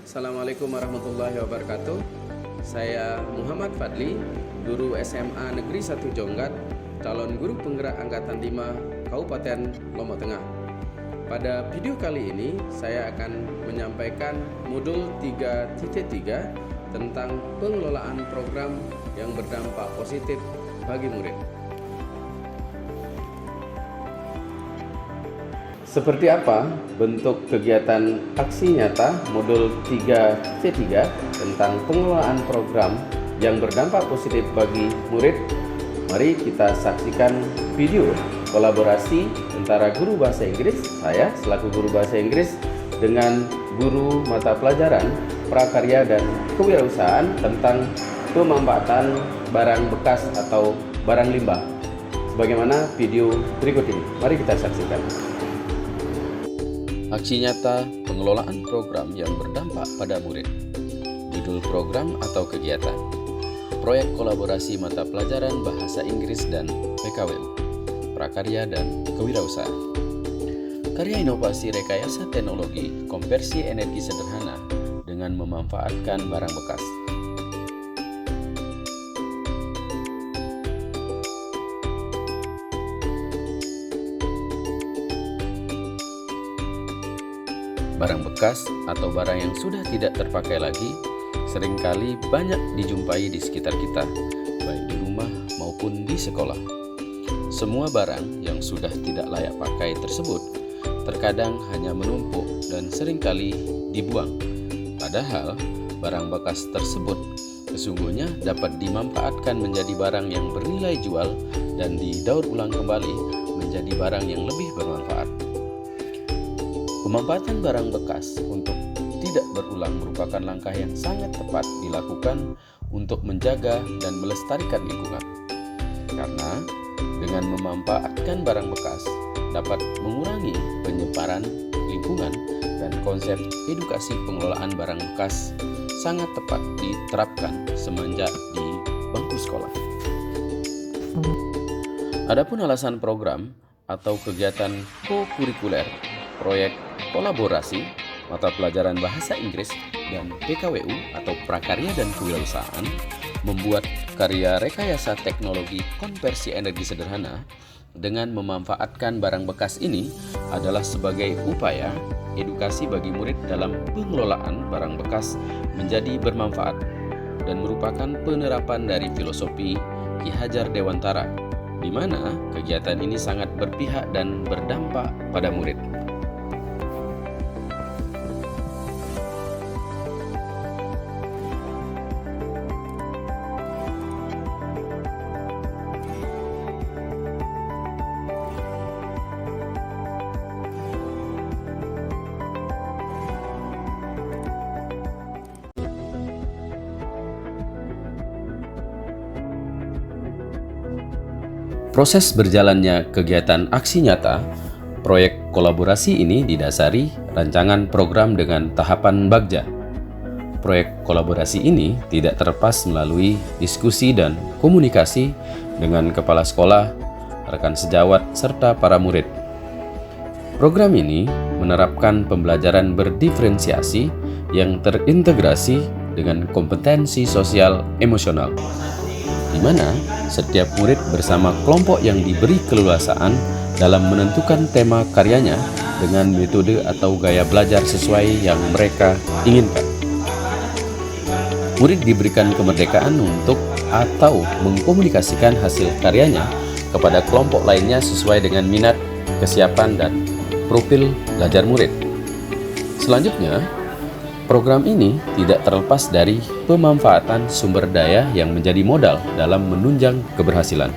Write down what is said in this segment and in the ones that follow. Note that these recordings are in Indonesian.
Assalamualaikum warahmatullahi wabarakatuh. Saya Muhammad Fadli, guru SMA Negeri 1 Jonggat, calon guru penggerak Angkatan 5 Kabupaten Lombok Tengah. Pada video kali ini, saya akan menyampaikan modul 3.3 tentang pengelolaan program yang berdampak positif bagi murid. Seperti apa bentuk kegiatan aksi nyata modul 3C3 tentang pengelolaan program yang berdampak positif bagi murid? Mari kita saksikan video kolaborasi antara guru bahasa Inggris, saya selaku guru bahasa Inggris, dengan guru mata pelajaran prakarya dan kewirausahaan tentang pemanfaatan barang bekas atau barang limbah. Sebagaimana video berikut ini, mari kita saksikan. Aksi nyata pengelolaan program yang berdampak pada murid. Judul program atau kegiatan: Proyek Kolaborasi Mata Pelajaran Bahasa Inggris dan PKWU, Prakarya dan Kewirausahaan. Karya inovasi rekayasa teknologi konversi energi sederhana dengan memanfaatkan barang bekas. Barang bekas atau barang yang sudah tidak terpakai lagi seringkali banyak dijumpai di sekitar kita, baik di rumah maupun di sekolah. Semua barang yang sudah tidak layak pakai tersebut terkadang hanya menumpuk dan seringkali dibuang. Padahal barang bekas tersebut sesungguhnya dapat dimanfaatkan menjadi barang yang bernilai jual dan didaur ulang kembali menjadi barang yang lebih bermanfaat. Pemanfaatan barang bekas untuk tidak berulang merupakan langkah yang sangat tepat dilakukan untuk menjaga dan melestarikan lingkungan. Karena dengan memanfaatkan barang bekas dapat mengurangi penyebaran lingkungan, dan konsep edukasi pengelolaan barang bekas sangat tepat diterapkan semenjak di bangku sekolah. Adapun alasan program atau kegiatan co-kurikuler proyek kolaborasi mata pelajaran bahasa Inggris dan PKWU atau Prakarya dan Kewirausahaan membuat karya rekayasa teknologi konversi energi sederhana dengan memanfaatkan barang bekas ini adalah sebagai upaya edukasi bagi murid dalam pengelolaan barang bekas menjadi bermanfaat dan merupakan penerapan dari filosofi Ki Hajar Dewantara, di mana kegiatan ini sangat berpihak dan berdampak pada murid. Proses berjalannya kegiatan aksi nyata proyek kolaborasi ini didasari rancangan program dengan tahapan bagja. Proyek kolaborasi ini tidak terlepas melalui diskusi dan komunikasi dengan kepala sekolah, rekan sejawat, serta para murid. Program ini menerapkan pembelajaran berdiferensiasi yang terintegrasi dengan kompetensi sosial emosional, di mana setiap murid bersama kelompok yang diberi keleluasaan dalam menentukan tema karyanya dengan metode atau gaya belajar sesuai yang mereka inginkan. Murid diberikan kemerdekaan untuk atau mengkomunikasikan hasil karyanya kepada kelompok lainnya sesuai dengan minat, kesiapan, dan profil belajar murid. Selanjutnya, program ini tidak terlepas dari pemanfaatan sumber daya yang menjadi modal dalam menunjang keberhasilan.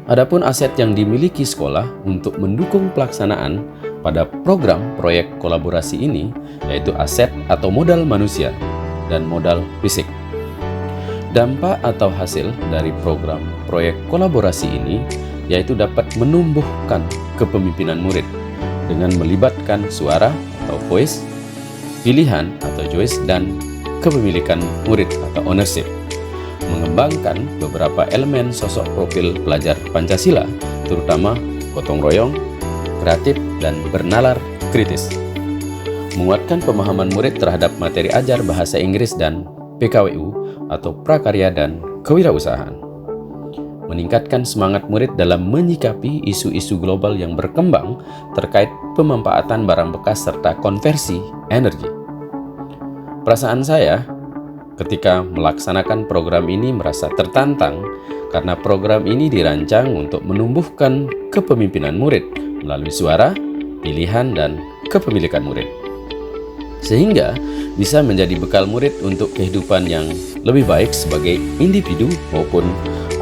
Adapun aset yang dimiliki sekolah untuk mendukung pelaksanaan pada program proyek kolaborasi ini yaitu aset atau modal manusia dan modal fisik. Dampak atau hasil dari program proyek kolaborasi ini yaitu dapat menumbuhkan kepemimpinan murid dengan melibatkan suara atau voice, pilihan atau choice, dan kepemilikan murid atau ownership, mengembangkan beberapa elemen sosok profil pelajar Pancasila, terutama gotong royong, kreatif, dan bernalar kritis. menguatkan pemahaman murid terhadap materi ajar bahasa Inggris dan PKWU atau prakarya dan kewirausahaan, meningkatkan semangat murid dalam menyikapi isu-isu global yang berkembang terkait pemanfaatan barang bekas serta konversi energi. Perasaan saya ketika melaksanakan program ini merasa tertantang karena program ini dirancang untuk menumbuhkan kepemimpinan murid melalui suara, pilihan, dan kepemilikan murid, sehingga bisa menjadi bekal murid untuk kehidupan yang lebih baik sebagai individu maupun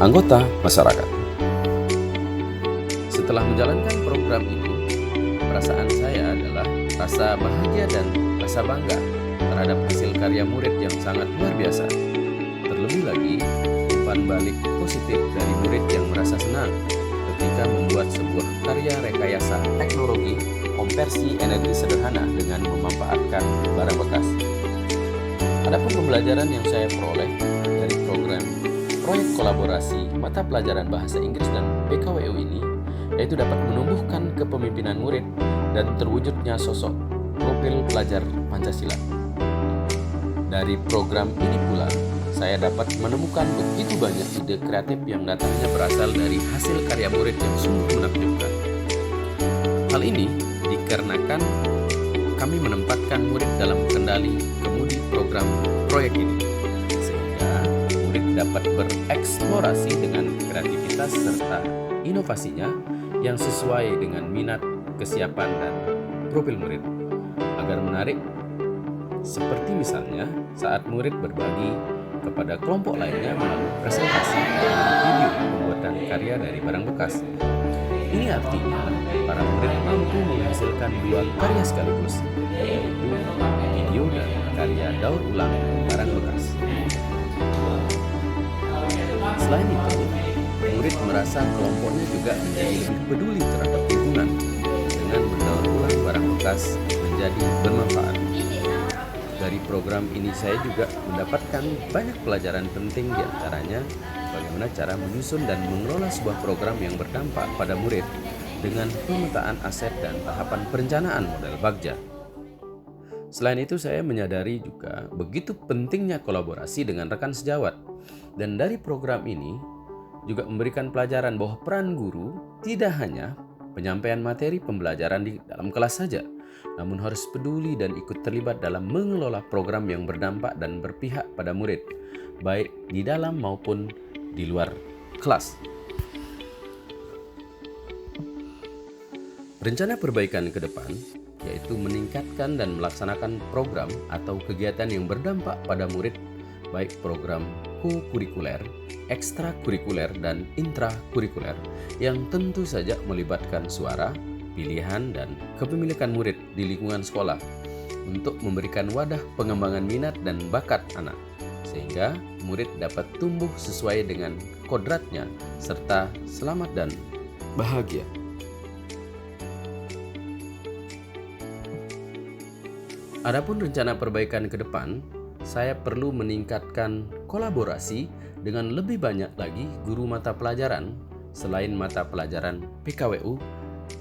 anggota masyarakat. Setelah menjalankan program ini, perasaan saya adalah rasa bahagia dan rasa bangga terhadap hasil karya murid yang sangat luar biasa. Terlebih lagi, umpan balik positif dari murid yang merasa senang ketika membuat sebuah karya rekayasa teknologi konversi energi sederhana dengan memanfaatkan barang bekas. Adapun pembelajaran yang saya peroleh dari program proyek kolaborasi mata pelajaran bahasa Inggris dan PKWU ini, yaitu dapat menumbuhkan kepemimpinan murid dan terwujudnya sosok profil pelajar Pancasila. Dari program ini pula, saya dapat menemukan begitu banyak ide kreatif yang datangnya berasal dari hasil karya murid yang sungguh menakjubkan. Hal ini dikarenakan kami menempatkan murid dalam kendali kemudi program proyek ini, sehingga murid dapat bereksplorasi dengan kreativitas serta inovasinya yang sesuai dengan minat, kesiapan, dan profil murid agar menarik. Seperti misalnya saat murid berbagi kepada kelompok lainnya melalui presentasi dan video pembuatan karya dari barang bekas. Ini artinya para murid mampu menghasilkan dua karya sekaligus, yaitu video dan karya daur ulang barang bekas. Selain itu, murid merasa kelompoknya juga menjadi lebih peduli terhadap lingkungan dengan mendaur ulang barang bekas menjadi bermanfaat. Dari program ini saya juga mendapatkan banyak pelajaran penting, diantaranya bagaimana cara menyusun dan mengelola sebuah program yang berdampak pada murid dengan pemetaan aset dan tahapan perencanaan model Bagja. Selain itu, saya menyadari juga begitu pentingnya kolaborasi dengan rekan sejawat, dan dari program ini juga memberikan pelajaran bahwa peran guru tidak hanya penyampaian materi pembelajaran di dalam kelas saja, namun harus peduli dan ikut terlibat dalam mengelola program yang berdampak dan berpihak pada murid, baik di dalam maupun di luar kelas. Rencana perbaikan ke depan yaitu meningkatkan dan melaksanakan program atau kegiatan yang berdampak pada murid, baik program co-kurikuler, ekstrakurikuler, dan intrakurikuler yang tentu saja melibatkan suara, pilihan, dan kepemilikan murid di lingkungan sekolah untuk memberikan wadah pengembangan minat dan bakat anak, sehingga murid dapat tumbuh sesuai dengan kodratnya serta selamat dan bahagia. Adapun rencana perbaikan ke depan, saya perlu meningkatkan kolaborasi dengan lebih banyak lagi guru mata pelajaran selain mata pelajaran PKWU,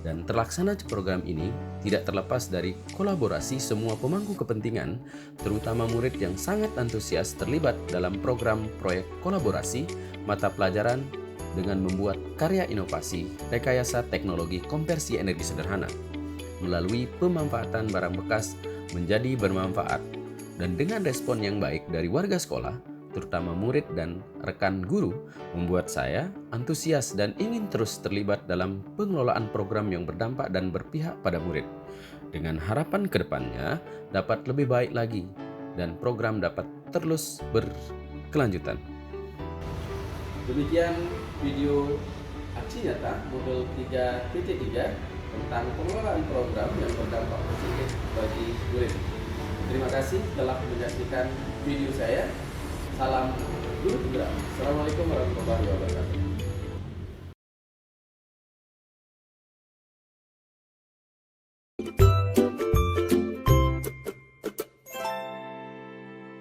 dan terlaksana program ini tidak terlepas dari kolaborasi semua pemangku kepentingan, terutama murid yang sangat antusias terlibat dalam program proyek kolaborasi mata pelajaran dengan membuat karya inovasi rekayasa teknologi konversi energi sederhana melalui pemanfaatan barang bekas menjadi bermanfaat, dan dengan respon yang baik dari warga sekolah, terutama murid dan rekan guru, membuat saya antusias dan ingin terus terlibat dalam pengelolaan program yang berdampak dan berpihak pada murid, dengan harapan kedepannya dapat lebih baik lagi dan program dapat terus berkelanjutan. Demikian video aksi nyata model 3.3 tentang pengelolaan program yang berdampak positif bagi murid. Terima kasih telah menyaksikan video saya. Salam Guru Putra. Assalamualaikum warahmatullahi wabarakatuh.